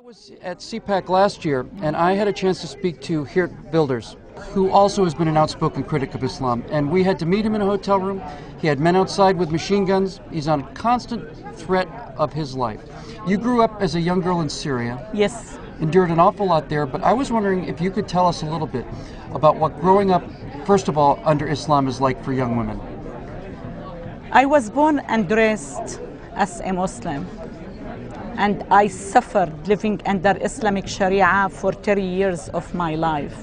was at CPAC last year, and I had a chance to speak to Geert Wilders, who also has been an outspoken critic of Islam. And we had to meet him in a hotel room. He had men outside with machine guns. He's on constant threat of his life. You grew up as a young girl in Syria. Yes. Endured an awful lot there, but I was wondering if you could tell us a little bit about what growing up, first of all, under Islam is like for young women. I was born and raised as a Muslim, and I suffered living under Islamic Sharia for 30 years of my life.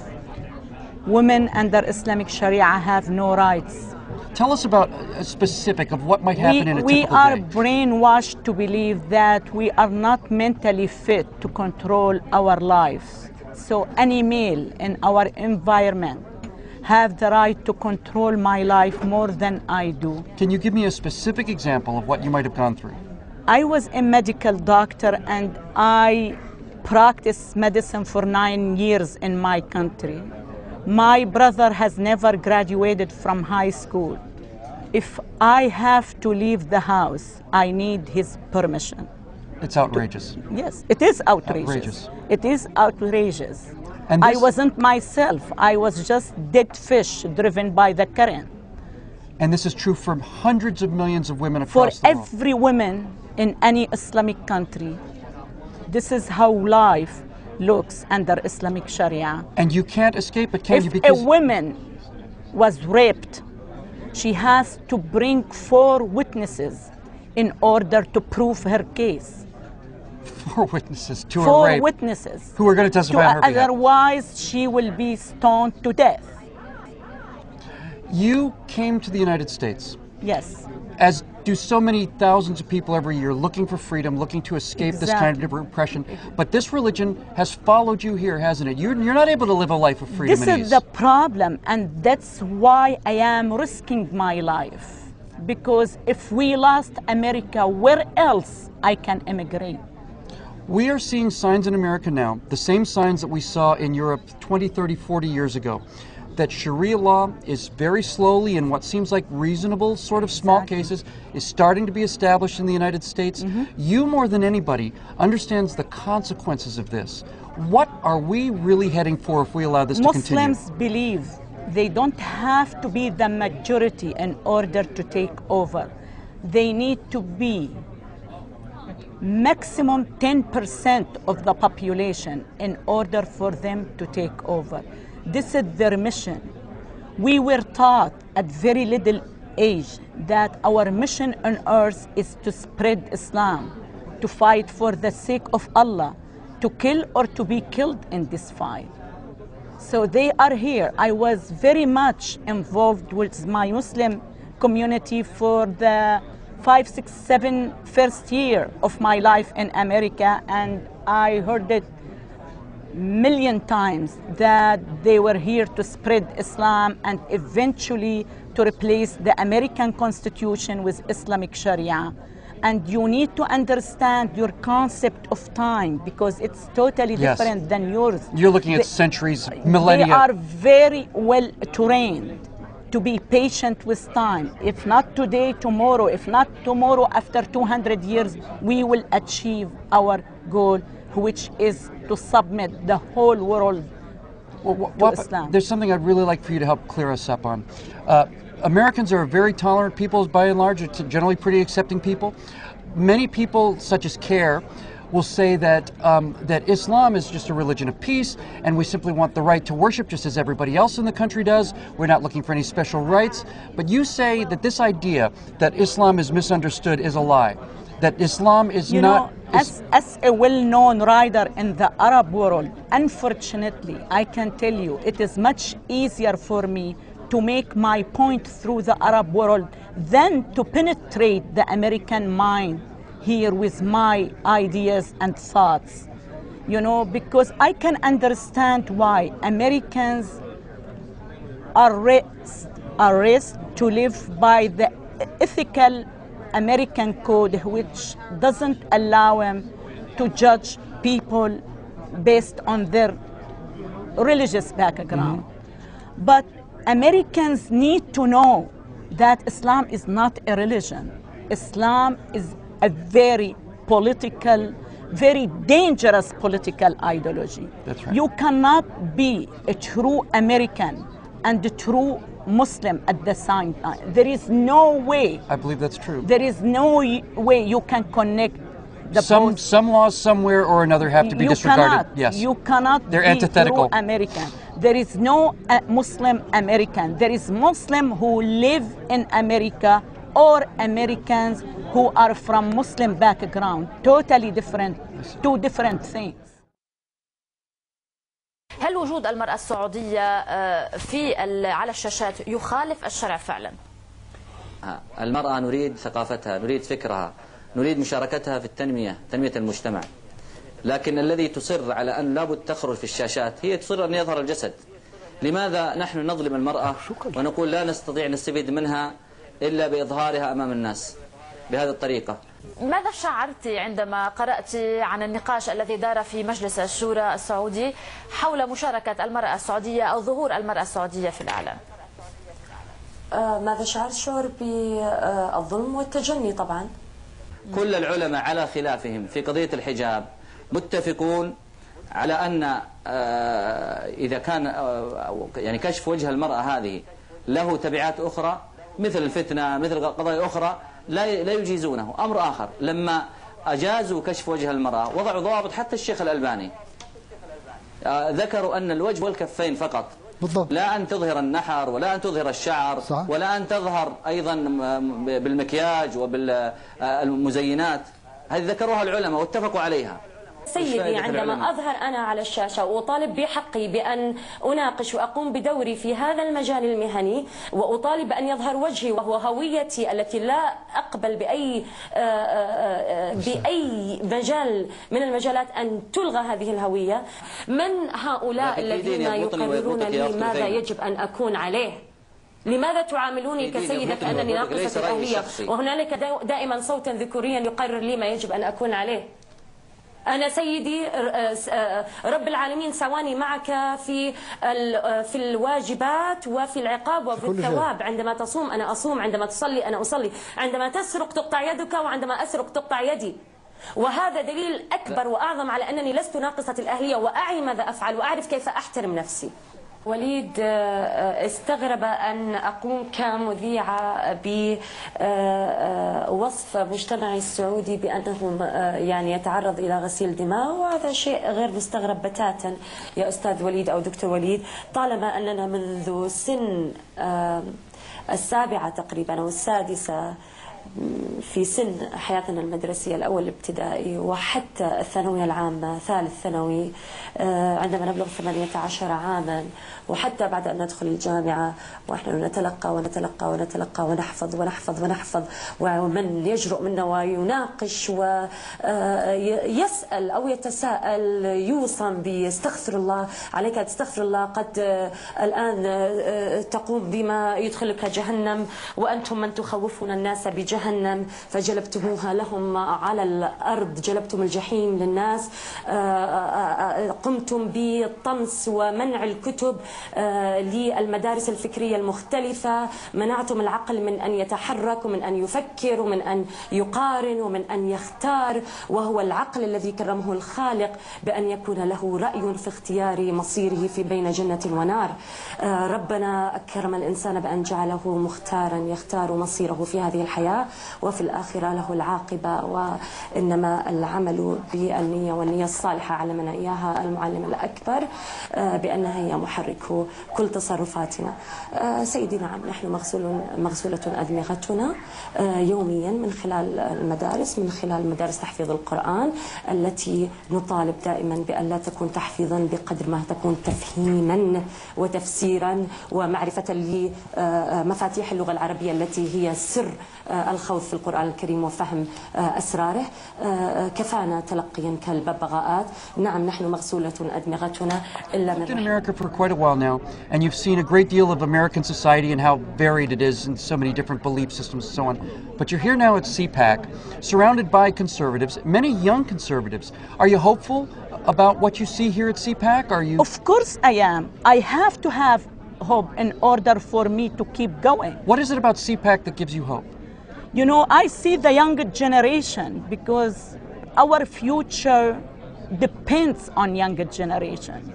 Women under Islamic Sharia have no rights. Tell us about a specific of what might happen in a typical day. We are brainwashed to believe that we are not mentally fit to control our lives. So any male in our environment have the right to control my life more than I do. Can you give me a specific example of what you might have gone through? I was a medical doctor and I practiced medicine for 9 years in my country. My brother has never graduated from high school. If I have to leave the house, I need his permission. It's outrageous. Yes, it is outrageous. It is outrageous. And I wasn't myself. I was just dead fish driven by the current. And this is true for hundreds of millions of women across the world. For every woman in any Islamic country, this is how life looks under Islamic Sharia. And you can't escape it, can you? If a woman was raped, she has to bring 4 witnesses in order to prove her case. 4 witnesses to a rape? 4 witnesses. Who are going to testify on her behalf. Otherwise, she will be stoned to death. You came to the United States. Yes. As do so many thousands of people every year, looking for freedom, looking to escape this kind of repression. But this religion has followed you here, hasn't it? You're not able to live a life of freedom and ease. This is the problem, and that's why I am risking my life. Because if we lost America, where else I can immigrate? We are seeing signs in America now, the same signs that we saw in Europe 20, 30, 40 years ago, that Sharia law is very slowly, in what seems like reasonable sort of small cases, is starting to be established in the United States. You, more than anybody, understands the consequences of this. What are we really heading for if we allow this to continue? Muslims believe they don't have to be the majority in order to take over. They need to be maximum 10% of the population in order for them to take over. This is their mission. We were taught at very little age that our mission on earth is to spread Islam, to fight for the sake of Allah, to kill or to be killed in this fight. So they are here. I was very much involved with my Muslim community for the 5, 6, 7 first year of my life in America, and I heard it million times that they were here to spread Islam and eventually to replace the American Constitution with Islamic Sharia. And you need to understand your concept of time because it's totally different than yours. You're looking at centuries, millennia. They are very well trained to be patient with time. If not today, tomorrow. If not tomorrow, after 200 years, we will achieve our goal, which is to submit the whole world to Islam. There's something I'd really like for you to help clear us up on. Americans are very tolerant people, by and large, generally pretty accepting people. Many people, such as CARE, will say that that Islam is just a religion of peace, and we simply want the right to worship just as everybody else in the country does. We're not looking for any special rights. But you say that this idea that Islam is misunderstood is a lie. That Islam is not... As a well-known writer in the Arab world, unfortunately, I can tell you, it is much easier for me to make my point through the Arab world than to penetrate the American mind here with my ideas and thoughts. You know, because I can understand why Americans are raised to live by the ethical American code, which doesn't allow them to judge people based on their religious background. But Americans need to know that Islam is not a religion. Islam is a very political, very dangerous political ideology. That's right. You cannot be a true American and a true Muslim at the same time. There is no way. I believe that's true. There is no way you can connect the some laws somewhere or another have to be disregarded. Yes. You cannot They're be antithetical. true American. There is no Muslim American. There is Muslim who live in America or Americans who are from Muslim background. Totally different, two different things. هل وجود المرأة السعودية على الشاشات يخالف الشرع فعلا؟ المرأة نريد ثقافتها، نريد فكرها، نريد مشاركتها في تنمية المجتمع. لكن الذي تصر على أن لابد تخرج في الشاشات هي تصر أن يظهر الجسد. لماذا نحن نظلم المرأة ونقول لا نستطيع نستفيد منها إلا بإظهارها أمام الناس بهذه الطريقة؟ ماذا شعرت عندما قرأت عن النقاش الذي دار في مجلس الشورى السعودي حول مشاركة المرأة السعودية أو ظهور المرأة السعودية في الإعلام؟ ماذا شعرت؟ شعور بالظلم والتجني طبعا. كل العلماء على خلافهم في قضية الحجاب متفقون على أن إذا كان يعني كشف وجه المرأة هذه له تبعات أخرى مثل الفتنة مثل قضايا أخرى لا يجيزونه. أمر آخر لما أجازوا كشف وجه المرأة وضعوا ضوابط، حتى الشيخ الألباني ذكروا أن الوجه والكفين فقط بالضبط. لا أن تظهر النحر ولا أن تظهر الشعر صح. ولا أن تظهر أيضا بالمكياج وبالمزينات. هذه ذكروها العلماء واتفقوا عليها. سيدي عندما أظهر أنا على الشاشة وأطالب بحقي بأن أناقش وأقوم بدوري في هذا المجال المهني وأطالب بأن يظهر وجهي وهو هويتي التي لا أقبل بأي مجال من المجالات أن تلغى هذه الهوية. من هؤلاء الذين يقررون لي ماذا يجب أن أكون عليه؟ لماذا تعاملوني كسيدة كأنني ناقصة الأهلية وهنالك دائما صوتا ذكوريا يقرر لي ما يجب أن أكون عليه؟ أنا سيدي رب العالمين سواني معك في الواجبات وفي العقاب وفي الثواب. عندما تصوم أنا أصوم، عندما تصلي أنا أصلي، عندما تسرق تقطع يدك وعندما أسرق تقطع يدي. وهذا دليل أكبر وأعظم على أنني لست ناقصة الأهلية وأعي ماذا أفعل وأعرف كيف أحترم نفسي. وليد استغرب أن أقوم كمذيعة بوصف مجتمعي السعودي بأنه يعني يتعرض إلى غسيل دماء، وهذا شيء غير مستغرب بتاتا يا أستاذ وليد أو دكتور وليد، طالما أننا منذ سن السابعة تقريبا أو السادسة في سن حياتنا المدرسية الأول الابتدائي وحتى الثانوية العامة ثالث ثانوي عندما نبلغ 18 عاما وحتى بعد أن ندخل الجامعة ونحن نتلقى ونتلقى ونتلقى ونحفظ ونحفظ ونحفظ، ومن يجرؤ منا ويناقش ويسأل أو يتساءل يوصم باستغفر الله، عليك تستغفر الله، قد الآن تقوم بما يدخلك جهنم وأنتم من تخوفون الناس بجهنم فجلبتموها لهم على الأرض، جلبتم الجحيم للناس، قمتم بالطمس ومنع الكتب للمدارس الفكرية المختلفة، منعتم العقل من أن يتحرك ومن أن يفكر ومن أن يقارن ومن أن يختار، وهو العقل الذي كرمه الخالق بأن يكون له رأي في اختيار مصيره في بين جنة ونار. ربنا أكرم الإنسان بأن جعله مختارا يختار مصيره في هذه الحياة وفي الآخرة له العاقبة، وإنما العمل بالنية، والنية الصالحة علمنا إياها المعلم الأكبر بأنها هي محرك كل تصرفاتنا. سيدي نعم، نحن مغسولة أدمغتنا يوميا من خلال المدارس، من خلال مدارس تحفيظ القرآن التي نطالب دائما بأن لا تكون تحفيظا بقدر ما تكون تفهيما وتفسيرا ومعرفة لمفاتيح اللغة العربية التي هي سر الخوض في القرآن الكريم وفهم أسراره. كفانا تلقيا كالببغاءات. نعم نحن مغسولة أدمغتنا إلا من in America for quite a while now, and you've seen a great deal of American society and how varied it is and so many different belief systems and so on. But you're here now at CPAC, surrounded by conservatives, many young conservatives. Are you hopeful about what you see here at CPAC? Are you? Of course I am. I have to have hope in order for me to keep going. What is it about CPAC that gives you hope? You know, I see the younger generation because our future depends on younger generation.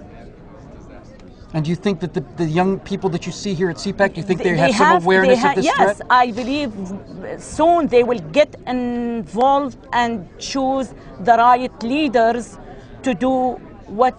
And do you think that the young people that you see here at CPAC, do you think they have some awareness of this threat? Yes, I believe soon they will get involved and choose the right leaders to do what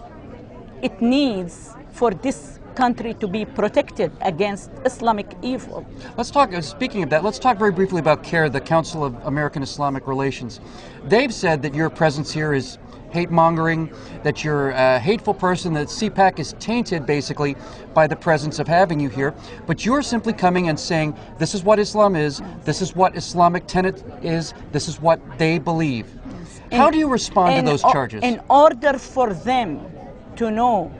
it needs for this country to be protected against Islamic evil. Let's talk, speaking of that, let's talk very briefly about CARE, the Council of American Islamic Relations. They've said that your presence here is hate-mongering, that you're a hateful person, that CPAC is tainted basically by the presence of having you here, but you're simply coming and saying, this is what Islam is, this is what Islamic tenet is, this is what they believe. How do you respond to those charges? In order for them to know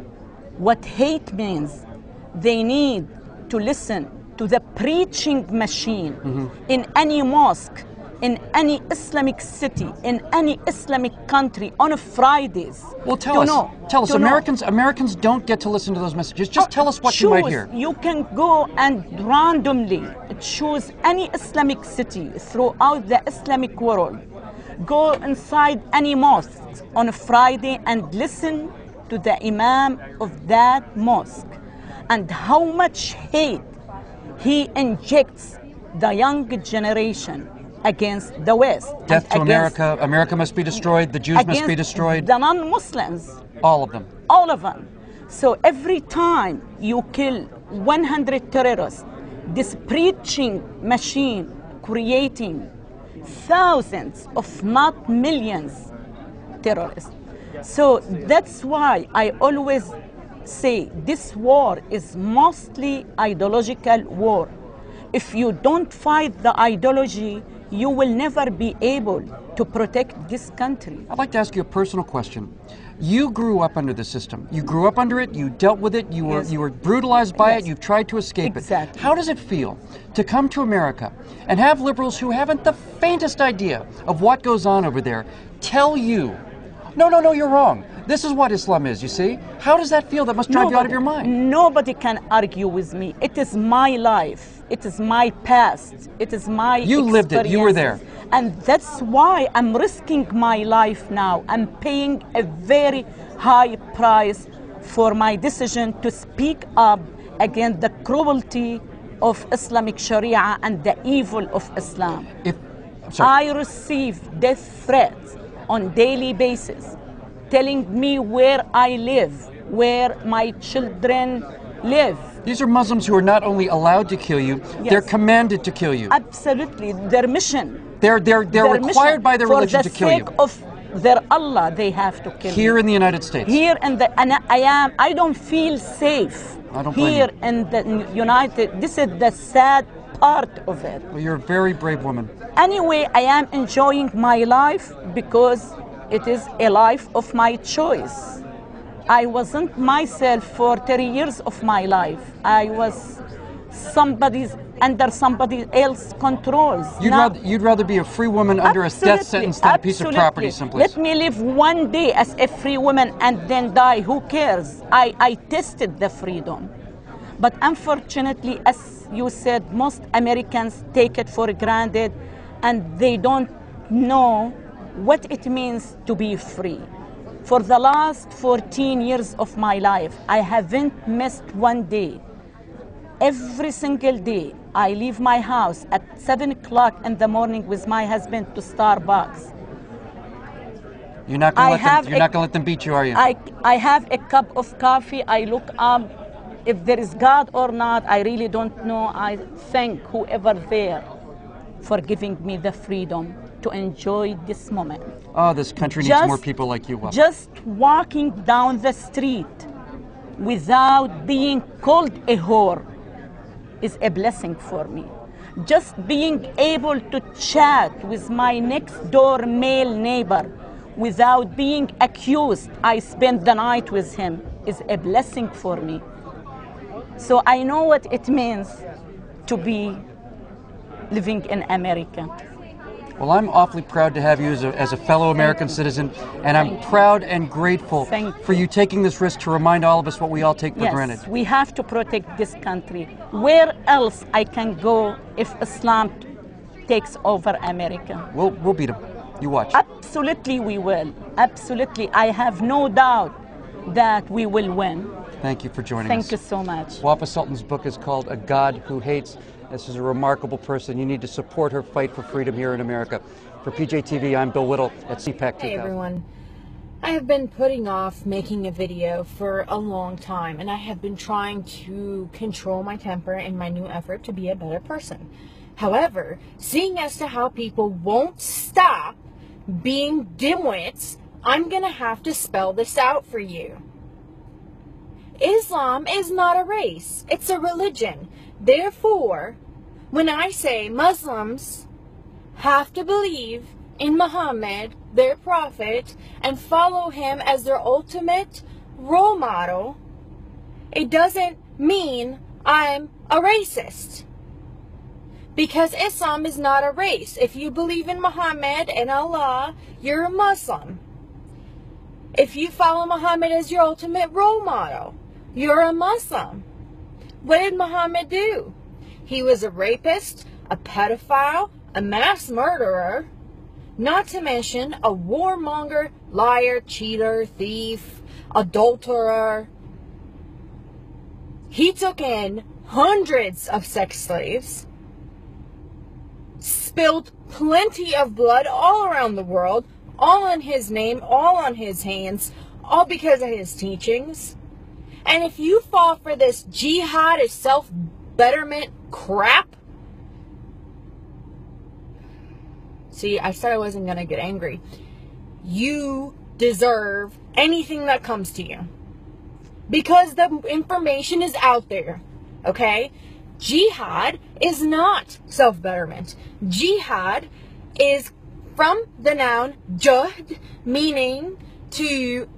what hate means, they need to listen to the preaching machine in any mosque, in any Islamic city, in any Islamic country on Fridays. Well, tell us. Americans don't get to listen to those messages. Just tell us what you might hear. You can go and randomly choose any Islamic city throughout the Islamic world. Go inside any mosque on a Friday and listen to the imam of that mosque and how much hate he injects the young generation against the West. Death to America. America must be destroyed. The Jews must be destroyed. The non-Muslims. All of them. All of them. So every time you kill 100 terrorists, this preaching machine creating thousands of not millions terrorists. So that's why I always say this war is mostly ideological war. If you don't fight the ideology, you will never be able to protect this country. I'd like to ask you a personal question. You grew up under the system. You grew up under it, you dealt with it, you were brutalized by it, you've tried to escape it. How does it feel to come to America and have liberals who haven't the faintest idea of what goes on over there tell you, no, you're wrong. This is what Islam is, you see? How does that feel? That must drive you out of your mind. Nobody can argue with me. It is my life. It is my past. It is my You lived it. You were there. And that's why I'm risking my life now. I'm paying a very high price for my decision to speak up against the cruelty of Islamic Sharia and the evil of Islam. I receive death threats on daily basis, telling me where I live, where my children live. These are Muslims who are not only allowed to kill you, they're commanded to kill you. Absolutely, their mission. They're required by their religion to kill you. For the sake of their Allah, they have to kill you. Here in the United States. Here in the, and I don't feel safe. I don't blame here in the United. This is the sad part of it. Well, you're a very brave woman. Anyway, I am enjoying my life because it is a life of my choice. I wasn't myself for 30 years of my life. I was under somebody else's controls. You'd rather be a free woman under a death sentence than a piece of property someplace. Let me live one day as a free woman and then die. Who cares? I tested the freedom. But unfortunately, as you said, most Americans take it for granted and they don't know what it means to be free. For the last 14 years of my life, I haven't missed one day. Every single day, I leave my house at 7 o'clock in the morning with my husband to Starbucks. You're not going to let them beat you, are you? I have a cup of coffee. I look up. If there is God or not, I really don't know. I thank whoever there for giving me the freedom to enjoy this moment. Oh, this country needs more people like you. Just walking down the street without being called a whore is a blessing for me. Just being able to chat with my next door male neighbor without being accused I spent the night with him is a blessing for me. So I know what it means to be living in America. Well, I'm awfully proud to have you as a fellow American citizen, and I'm proud and grateful for you taking this risk to remind all of us what we all take for granted. Yes, we have to protect this country. Where else I can go if Islam takes over America? We'll beat them. You watch. Absolutely we will. Absolutely. I have no doubt that we will win. Thank you for joining us. Thank you so much. Wafa Sultan's book is called A God Who Hates. This is a remarkable person. You need to support her fight for freedom here in America. For PJTV, I'm Bill Whittle at CPAC 2000. Hey everyone. I have been putting off making a video for a long time, and I have been trying to control my temper in my new effort to be a better person. However, seeing as to how people won't stop being dimwits, I'm gonna have to spell this out for you. Islam is not a race, it's a religion. Therefore, when I say Muslims have to believe in Muhammad, their prophet, and follow him as their ultimate role model, it doesn't mean I'm a racist. Because Islam is not a race. If you believe in Muhammad and Allah, you're a Muslim. If you follow Muhammad as your ultimate role model, you're a Muslim. What did Muhammad do? He was a rapist, a pedophile, a mass murderer, not to mention a warmonger, liar, cheater, thief, adulterer. He took in hundreds of sex slaves, spilled plenty of blood all around the world, all in his name, all on his hands, all because of his teachings. And if you fall for this jihad is self-betterment crap, see, I said I wasn't going to get angry. You deserve anything that comes to you. Because the information is out there, okay? Jihad is not self-betterment. Jihad is from the noun juhd, meaning to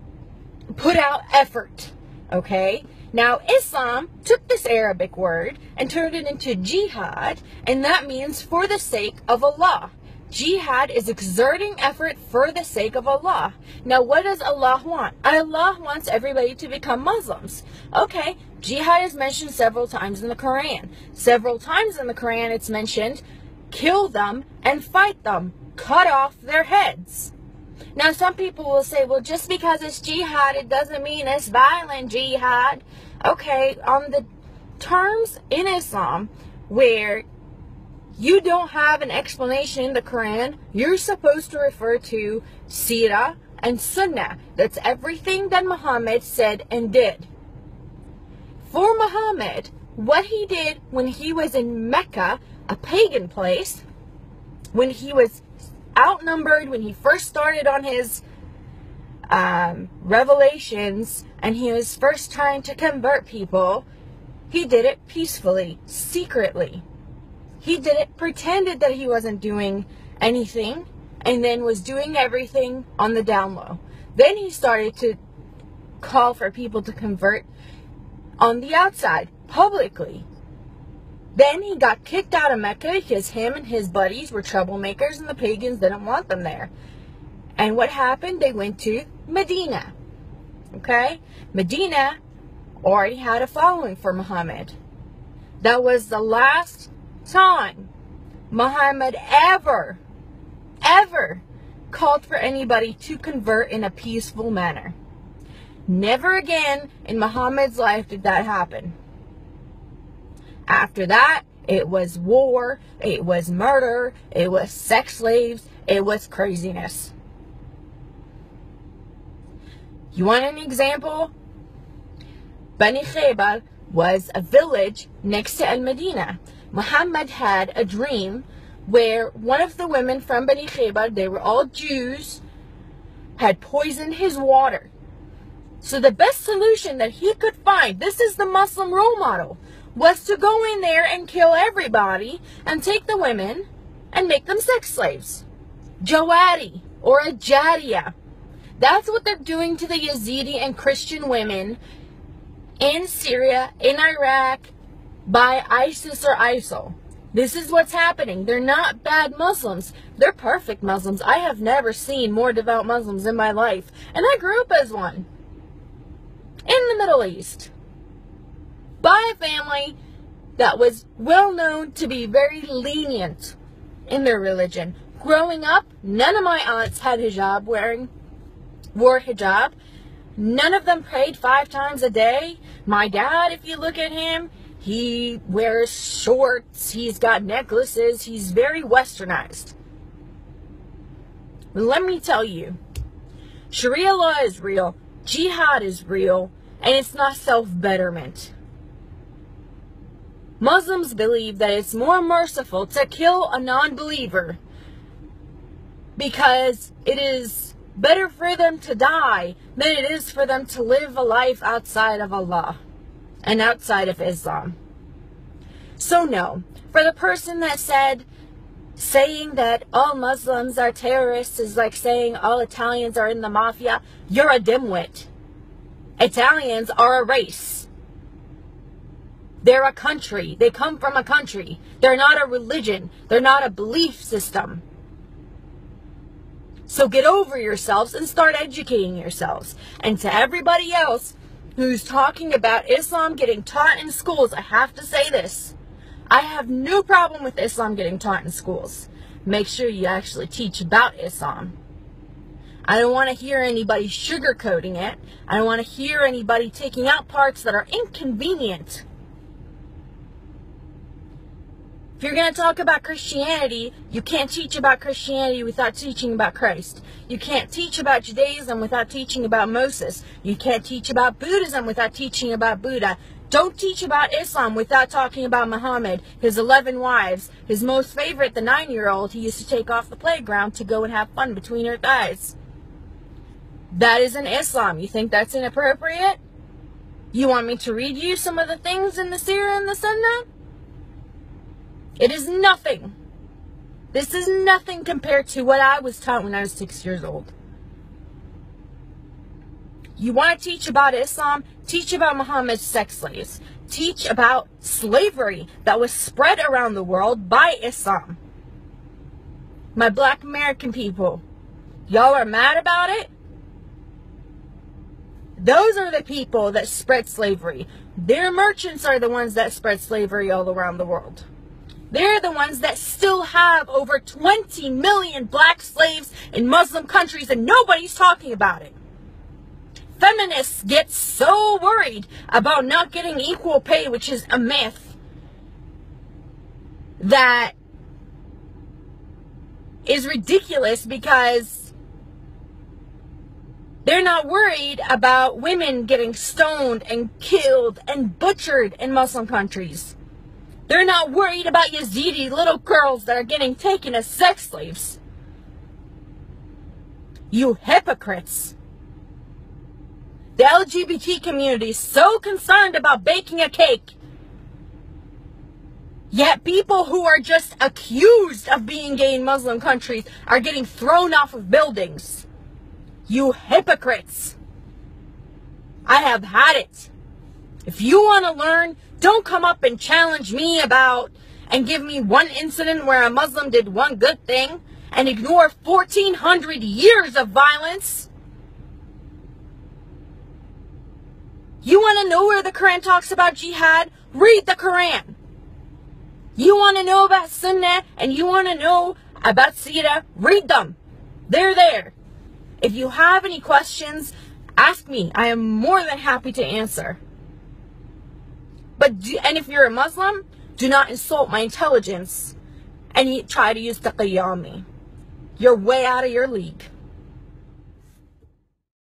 put out effort. Okay, now Islam took this Arabic word and turned it into jihad, and that means for the sake of Allah. Jihad is exerting effort for the sake of Allah. Now, what does Allah want? Allah wants everybody to become Muslims. Okay, jihad is mentioned several times in the Quran. Several times in the Quran it's mentioned, kill them and fight them, cut off their heads. Now, some people will say, well, just because it's jihad, it doesn't mean it's violent jihad. Okay, on the terms in Islam where you don't have an explanation in the Quran, you're supposed to refer to Sirah and Sunnah. That's everything that Muhammad said and did. For Muhammad, what he did when he was in Mecca, a pagan place, when he was outnumbered, when he first started on his revelations and he was first trying to convert people, he did it peacefully, secretly. He did it, pretended that he wasn't doing anything, and then was doing everything on the down low. Then he started to call for people to convert on the outside, publicly. Then he got kicked out of Mecca because him and his buddies were troublemakers and the pagans didn't want them there. And what happened? They went to Medina. Okay? Medina already had a following for Muhammad. That was the last time Muhammad ever called for anybody to convert in a peaceful manner. Never again in Muhammad's life did that happen. After that, it was war, it was murder, it was sex slaves, it was craziness. You want an example? Bani Khaybar was a village next to Al-Medina. Muhammad had a dream where one of the women from Bani Khaybar, they were all Jews, had poisoned his water. So the best solution that he could find, this is the Muslim role model, was to go in there and kill everybody and take the women and make them sex slaves. Jawari or a Jariya. That's what they're doing to the Yazidi and Christian women in Syria, in Iraq, by ISIS or ISIL. This is what's happening. They're not bad Muslims. They're perfect Muslims. I have never seen more devout Muslims in my life. And I grew up as one. In the Middle East. By a family that was well known to be very lenient in their religion. Growing up, none of my aunts had wore hijab. None of them prayed 5 times a day. My dad, if you look at him, he wears shorts, he's got necklaces, he's very westernized. Let me tell you, Sharia law is real, jihad is real, and it's not self-betterment. Muslims believe that it's more merciful to kill a non-believer because it is better for them to die than it is for them to live a life outside of Allah and outside of Islam. So no, for the person that said saying that all Muslims are terrorists is like saying all Italians are in the mafia, you're a dimwit. Italians are a race. They're a country. They come from a country. They're not a religion. They're not a belief system. So get over yourselves and start educating yourselves. And to everybody else who's talking about Islam getting taught in schools, I have to say this. I have no problem with Islam getting taught in schools. Make sure you actually teach about Islam. I don't want to hear anybody sugarcoating it. I don't want to hear anybody taking out parts that are inconvenient. If you're going to talk about Christianity, you can't teach about Christianity without teaching about Christ. You can't teach about Judaism without teaching about Moses. You can't teach about Buddhism without teaching about Buddha. Don't teach about Islam without talking about Muhammad, his 11 wives, his most favorite, the 9-year-old he used to take off the playground to go and have fun between her thighs. That isn't Islam. You think that's inappropriate? You want me to read you some of the things in the Seerah and the Sunnah? It is nothing. This is nothing compared to what I was taught when I was 6 years old. You want to teach about Islam? Teach about Muhammad's sex slaves. Teach about slavery that was spread around the world by Islam. My black American people, y'all are mad about it? Those are the people that spread slavery. Their merchants are the ones that spread slavery all around the world. They're the ones that still have over 20 million black slaves in Muslim countries and nobody's talking about it. Feminists get so worried about not getting equal pay, which is a myth, that is ridiculous because they're not worried about women getting stoned and killed and butchered in Muslim countries. They're not worried about Yazidi little girls that are getting taken as sex slaves. You hypocrites. The LGBT community is so concerned about baking a cake. Yet people who are just accused of being gay in Muslim countries are getting thrown off of buildings. You hypocrites. I have had it. If you want to learn, don't come up and challenge me about and give me one incident where a Muslim did one good thing and ignore 1,400 years of violence. You want to know where the Quran talks about jihad? Read the Quran. You want to know about Sunnah and you want to know about Seerah? Read them. They're there. If you have any questions, ask me. I am more than happy to answer. And if you're a Muslim, do not insult my intelligence and try to use taqiyya on me. You're way out of your league.